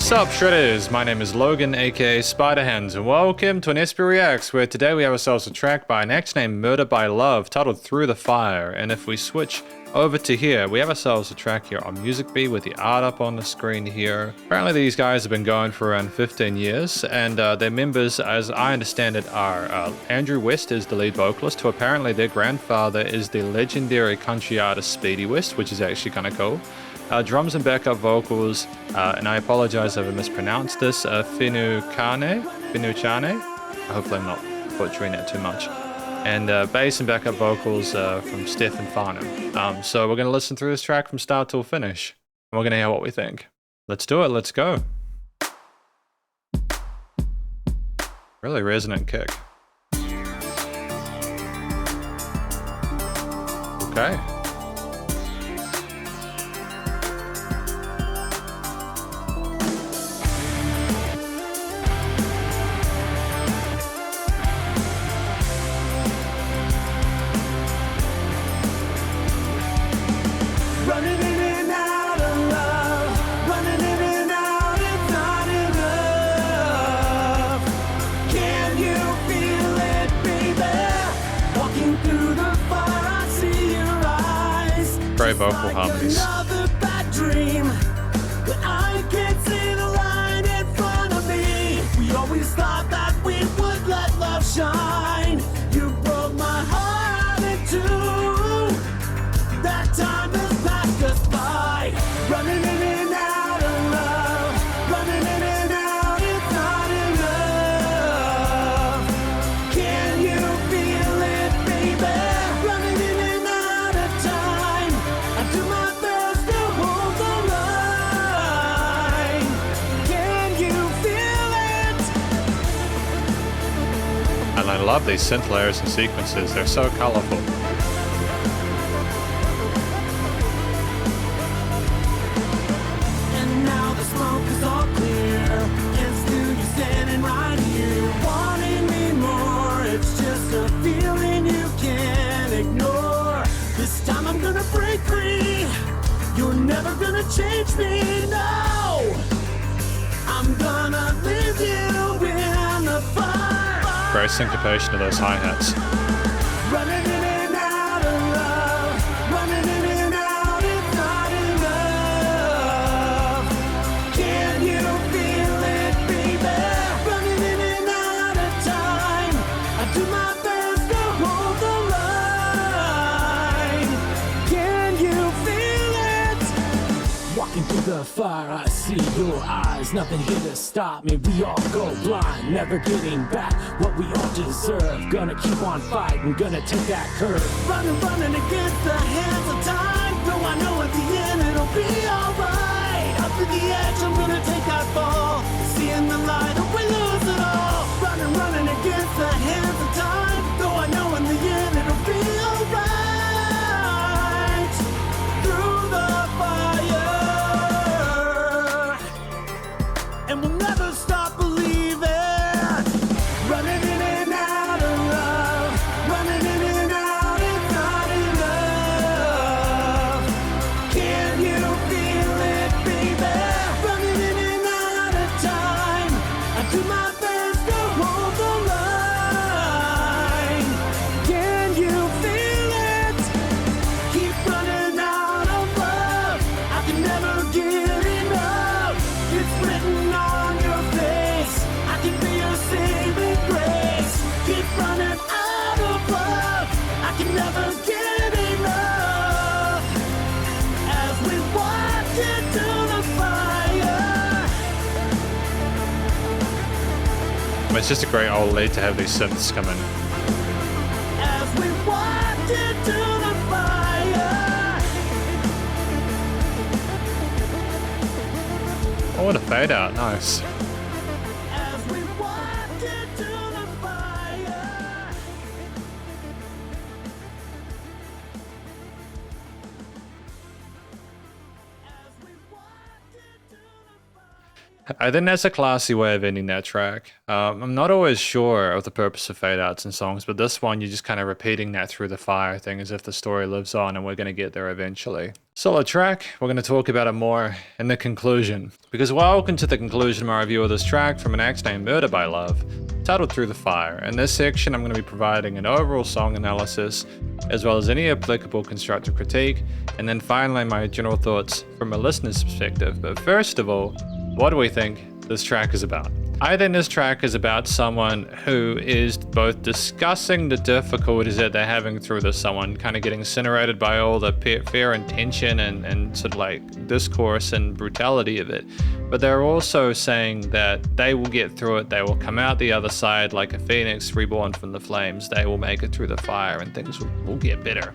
Sup Shredders, my name is Logan aka Spiderhands and welcome to an SP Reacts where today we have ourselves a track by an act named Murder by Love titled Through the Fire, and if we switch over to here we have ourselves a track here on Music B with the art up on the screen here. Apparently these guys have been going for around 15 years and their members, as I understand it, are Andrew West is the lead vocalist, who apparently their grandfather is the legendary country artist Speedy West, which is actually kind of cool. Drums and backup vocals, and I apologize if I mispronounced this, Finuchane? Hopefully I'm not butchering that too much. And bass and backup vocals from Stefan Farnham. So we're going to listen through this track from start till finish, and we're going to hear what we think. Let's do it, let's go. Really resonant kick. Okay. Running in and out of love, running in and out, it's not enough. Can you feel it, baby? Walking through the fire, I see your eyes. Great vocal harmonies. Another bad dream, but I can't see the line in front of me. We always thought that we would let love shine. You broke my heart in two. That time has passed us by. Running in and out of love, running in and out, it's not enough. Can you feel it, baby? Running in and out of time. I do my best to hold the line. Can you feel it? And I love these synth layers and sequences, they're so colorful. Smoke is all clear, and still you're standing right here, wanting me more. It's just a feeling you can't ignore. This time I'm gonna break free. You're never gonna change me, no. I'm gonna leave you in the fire. Great syncopation of those hi-hats. Running in and out of love, running in and out, it's not enough. Can you feel it, baby? Running in and out of time. I do my best to hold the line. Can you feel it? Walking through the fire, I see your eyes. Nothing here to stop me. We all go blind, never getting back what we all deserve. Gonna keep on fighting, gonna take that curve. Running against the hands of time. Though I know at the end it'll be alright. Up to the edge, I'm gonna take that fall. Seeing the light, or we lose it all. Running against the hands of time. Though I know in the end it'll be alright. Through the fire, and we'll never stop believing. Running in and out of love, running in and out, it's not enough. Can you feel it, baby? Running in and out of time. I do my best to hold the line. Can you feel it? Keep running out of love. I can never get enough. It's written on your face. I can be your saving grace. Keep running out of love. I can never get enough. As we walk into the fire. It's just a great old lead to have these synths come in. As we walk into the fire. Oh, what a fade out, nice. As we walk into the fire. As we walk into the fire. I think that's a classy way of ending that track. I'm not always sure of the purpose of fade outs in songs, but this one, you're just kind of repeating that through the fire thing as if the story lives on and we're going to get there eventually. Solid track. We're going to talk about it more in the conclusion. Because welcome to the conclusion of my review of this track from an act named Murder by Love, titled Through the Fire. In this section, I'm going to be providing an overall song analysis, as well as any applicable constructive critique, and then finally my general thoughts from a listener's perspective. But first of all, what do we think this track is about? I think this track is about someone who is both discussing the difficulties that they're having through this, someone kind of getting incinerated by all the fear and tension and sort of like discourse and brutality of it. But they're also saying that they will get through it, they will come out the other side like a phoenix reborn from the flames, they will make it through the fire and things will get better.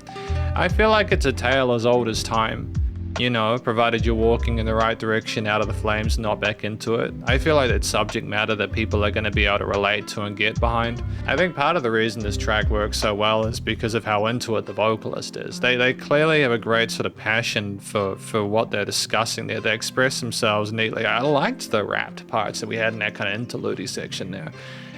I feel like it's a tale as old as time. You know, provided you're walking in the right direction out of the flames, not back into it. I feel like it's subject matter that people are going to be able to relate to and get behind. I think part of the reason this track works so well is because of how into it the vocalist is. They clearly have a great sort of passion for what they're discussing there. They express themselves neatly. I liked the rapped parts that we had in that kind of interlude section there.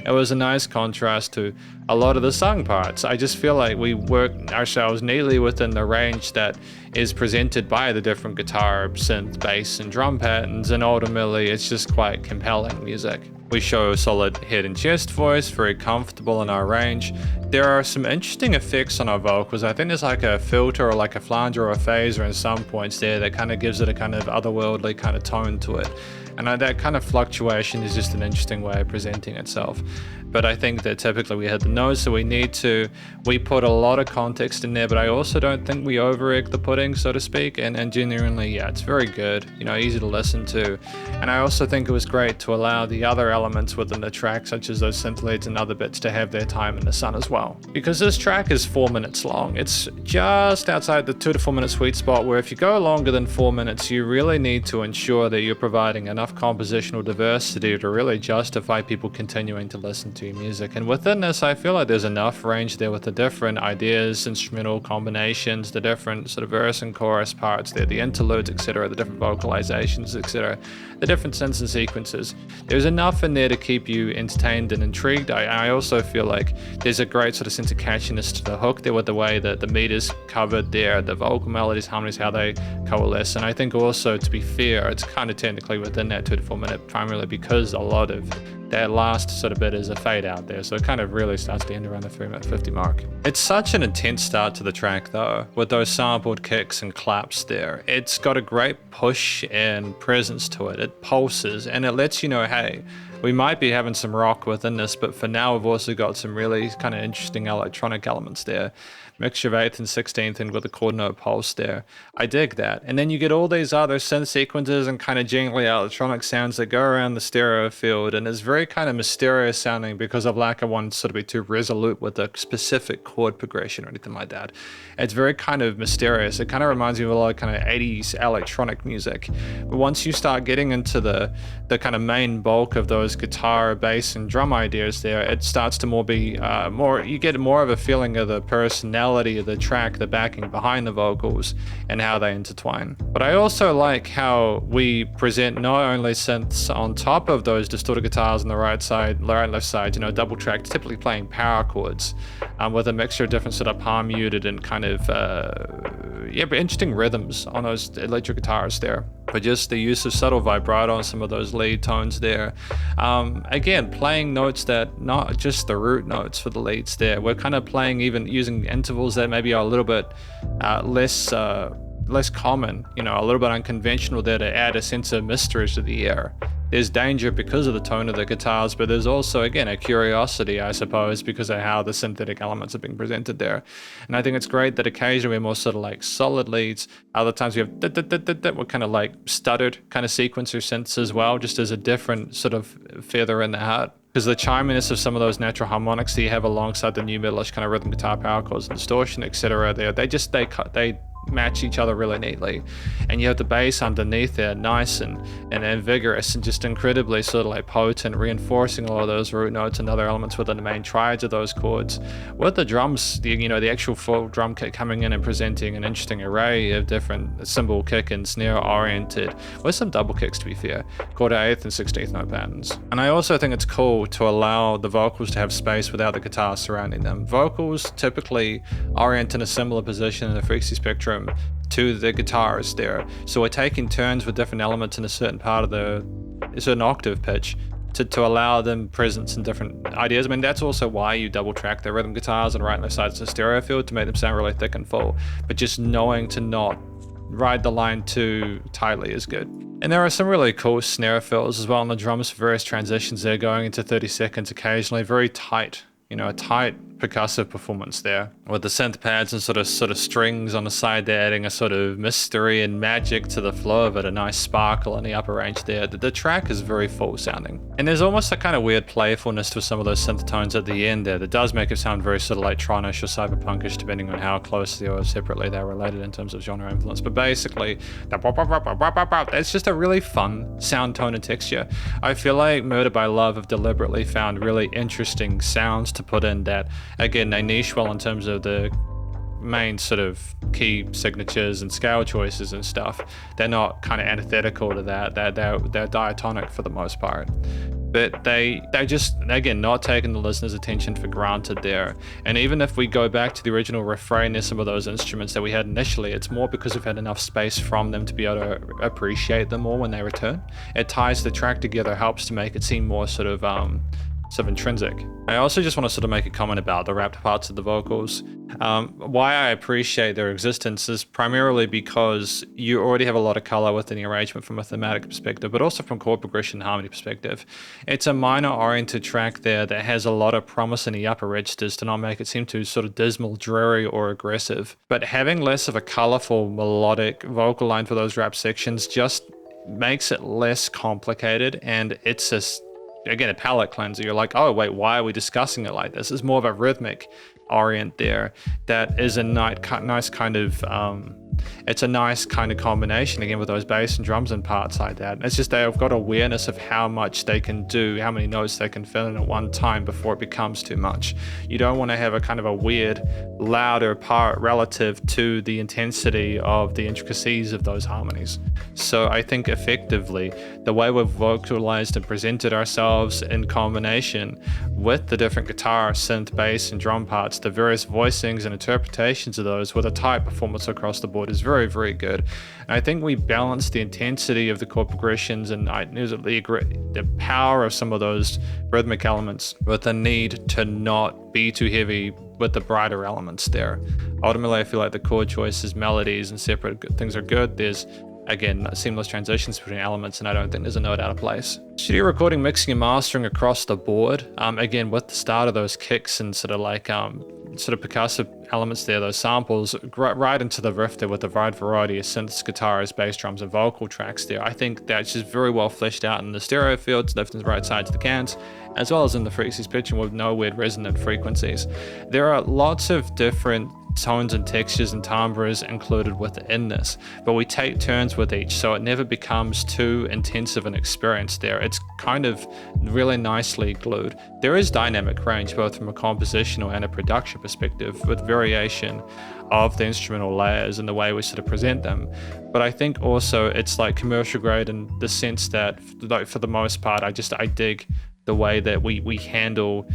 It was a nice contrast to a lot of the sung parts. I just feel like we work ourselves neatly within the range that is presented by the different guitar, synth, bass, and drum patterns, and ultimately it's just quite compelling music. We show a solid head and chest voice, very comfortable in our range. There are some interesting effects on our vocals. I think there's like a filter or like a flanger or a phaser in some points there that kind of gives it a kind of otherworldly kind of tone to it. And that kind of fluctuation is just an interesting way of presenting itself. But I think that typically we hit the notes, so we put a lot of context in there, but I also don't think we over-egg the pudding, so to speak, and genuinely, yeah, it's very good, you know, easy to listen to. And I also think it was great to allow the other elements within the track, such as those synth leads and other bits, to have their time in the sun as well. Because this track is 4 minutes long. It's just outside the 2 to 4 minute sweet spot, where if you go longer than 4 minutes, you really need to ensure that you're providing enough compositional diversity to really justify people continuing to listen to your music. And within this, I feel like there's enough range there with the different ideas, instrumental combinations, the different sort of verse and chorus parts there, the interludes, etc., the different vocalizations, etc., the different synths and sequences. There's enough in there to keep you entertained and intrigued. I also feel like there's a great sort of sense of catchiness to the hook there with the way that the meat is covered there, the vocal melodies, harmonies, how they coalesce. And I think also, to be fair, it's kind of technically within that 2 to 4 minute, primarily because a lot of that last sort of bit is a fade out there, so it kind of really starts to end around the 3 minute 50 mark. It's such an intense start to the track though, with those sampled kicks and claps there. It's got a great push and presence to it. It pulses and it lets you know, hey, we might be having some rock within this, but for now we've also got some really kind of interesting electronic elements there. Mixture of 8th and 16th and with a chord note pulse there. I dig that. And then you get all these other synth sequences and kind of jingly electronic sounds that go around the stereo field, and it's very kind of mysterious sounding because of lack of one sort of be too resolute with a specific chord progression or anything like that. It's very kind of mysterious. It kind of reminds me of a lot of kind of 80s electronic music. But once you start getting into the kind of main bulk of those guitar, bass, and drum ideas there, it starts to you get more of a feeling of the personality of the track, the backing behind the vocals, and how they intertwine. But I also like how we present not only synths on top of those distorted guitars on the right left side, you know, double tracked, typically playing power chords, with a mixture of different sort of palm muted and kind of but interesting rhythms on those electric guitars there. But just the use of subtle vibrato on some of those lead tones there. Again, playing notes that not just the root notes for the leads there. We're kind of playing, even using intervals that maybe are a little bit less common, you know, a little bit unconventional there to add a sense of mystery to the air. There's danger because of the tone of the guitars, but there's also, again, a curiosity, I suppose, because of how the synthetic elements are being presented there. And I think it's great that occasionally we're more sort of like solid leads. Other times we have we're kind of like stuttered kind of sequencer synths as well, just as a different sort of feather in the hat. Because the chiminess of some of those natural harmonics that you have alongside the new metalish kind of rhythm guitar power chords and distortion, etc., they match each other really neatly. And you have the bass underneath there, nice and vigorous and just incredibly sort of like potent, reinforcing all of those root notes and other elements within the main triads of those chords. With the drums, the actual full drum kit coming in and presenting an interesting array of different cymbal, kick, and snare oriented, with some double kicks to be fair, quarter, eighth, and 16th note patterns. And I also think it's cool to allow the vocals to have space without the guitar surrounding them. Vocals typically orient in a similar position in the frequency spectrum to the guitarist there. So we're taking turns with different elements in a certain part of a certain octave pitch to allow them presence in different ideas. I mean, that's also why you double track the rhythm guitars and right on the sides of the stereo field to make them sound really thick and full. But just knowing to not ride the line too tightly is good. And there are some really cool snare fills as well on the drums for various transitions there, going into 30 seconds occasionally. Very tight, a tight percussive performance there with the synth pads and sort of strings on the side there, adding a sort of mystery and magic to the flow of it, a nice sparkle in the upper range there. The track is very full sounding, and there's almost a kind of weird playfulness to some of those synth tones at the end there that does make it sound very sort of like Tronish or cyberpunkish, depending on how closely or separately they're related in terms of genre influence. But basically it's just a really fun sound tone and texture. I feel like Murder by Love have deliberately found really interesting sounds to put in that, again, they niche well in terms of the main sort of key signatures and scale choices and stuff. They're not kind of antithetical to that. They're diatonic for the most part. But they just, again, not taking the listener's attention for granted there. And even if we go back to the original refrain, there's some of those instruments that we had initially, it's more because we've had enough space from them to be able to appreciate them more when they return. It ties the track together, helps to make it seem more sort of intrinsic. I also just want to sort of make a comment about the rapped parts of the vocals. Why I appreciate their existence is primarily because you already have a lot of color within the arrangement from a thematic perspective, but also from chord progression and harmony perspective. It's a minor oriented track there that has a lot of promise in the upper registers to not make it seem too sort of dismal, dreary, or aggressive. But having less of a colorful melodic vocal line for those rap sections just makes it less complicated, and it's again, a palate cleanser. You're like, oh wait, why are we discussing it like this? It's more of a rhythmic orient there that is a nice kind of it's a nice kind of combination, again, with those bass and drums and parts like that. It's just they've got awareness of how much they can do, how many notes they can fill in at one time before it becomes too much. You don't want to have a kind of a weird, louder part relative to the intensity of the intricacies of those harmonies. So I think effectively, the way we've vocalized and presented ourselves in combination with the different guitar, synth, bass, and drum parts, the various voicings and interpretations of those with a tight performance across the board is very, very good. And I think we balance the intensity of the chord progressions and the power of some of those rhythmic elements with the need to not be too heavy with the brighter elements there. Ultimately, I feel like the chord choices, melodies, and separate things are good. There's, again, seamless transitions between elements, and I don't think there's a note out of place. Studio recording, mixing, and mastering across the board. Again, with the start of those kicks and sort of percussive elements there, those samples, right into the riff there with a wide variety of synths, guitars, bass drums, and vocal tracks there. I think that's just very well fleshed out in the stereo fields, left and right sides of the cans, as well as in the frequency spectrum with no weird resonant frequencies. There are lots of different tones and textures and timbres included within this, but we take turns with each, so it never becomes too intensive an experience there. It's kind of really nicely glued. There is dynamic range both from a compositional and a production perspective, with variation of the instrumental layers and the way we sort of present them. But I think also it's like commercial grade in the sense that, like, for the most part, I dig the way that we handle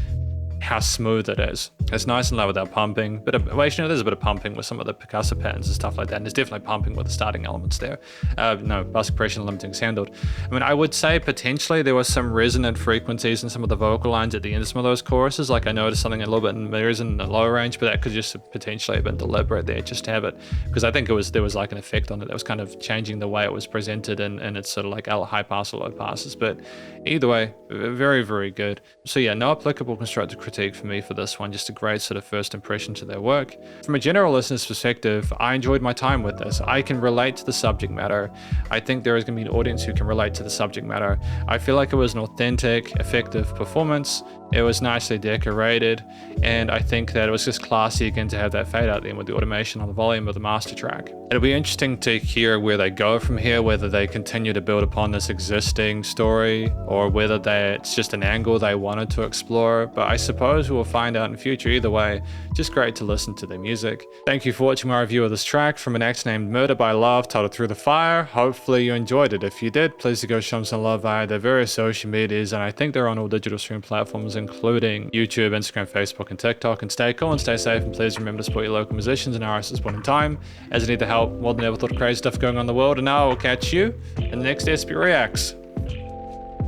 how smooth it is. It's nice and low without pumping, but there's a bit of pumping with some of the percussive patterns and stuff like that, and there's definitely pumping with the starting elements there. Bus compression limiting is handled. I mean, I would say potentially there was some resonant frequencies in some of the vocal lines at the end of some of those choruses. Like I noticed something a little bit in the lower range, but that could just potentially have been deliberate there, just to have it, because I think there was like an effect on it that was kind of changing the way it was presented and it's sort of like high pass or low passes. But either way, very, very good. So yeah, no applicable constructive critique for me for this one, just a great sort of first impression to their work. From a general listener's perspective, I enjoyed my time with this. I can relate to the subject matter. I think there is going to be an audience who can relate to the subject matter. I feel like it was an authentic, effective performance. It was nicely decorated, and I think that it was just classy again to have that fade out then with the automation on the volume of the master track. It'll be interesting to hear where they go from here, whether they continue to build upon this existing story or whether it's just an angle they wanted to explore. But I suppose we'll find out in future. Either way, just great to listen to their music. Thank you for watching my review of this track from an act named Murder by Love, titled Through the Fire. Hopefully you enjoyed it. If you did, please do go show them some love via their various social medias, and I think they're on all digital stream platforms including YouTube, Instagram, Facebook, and TikTok. And stay cool and stay safe, and please remember to support your local musicians and artists at this point in time, as they need the help more than ever thought of crazy stuff going on in the world. And I will catch you in the next SP Reacts.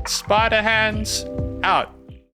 Spiderhands out.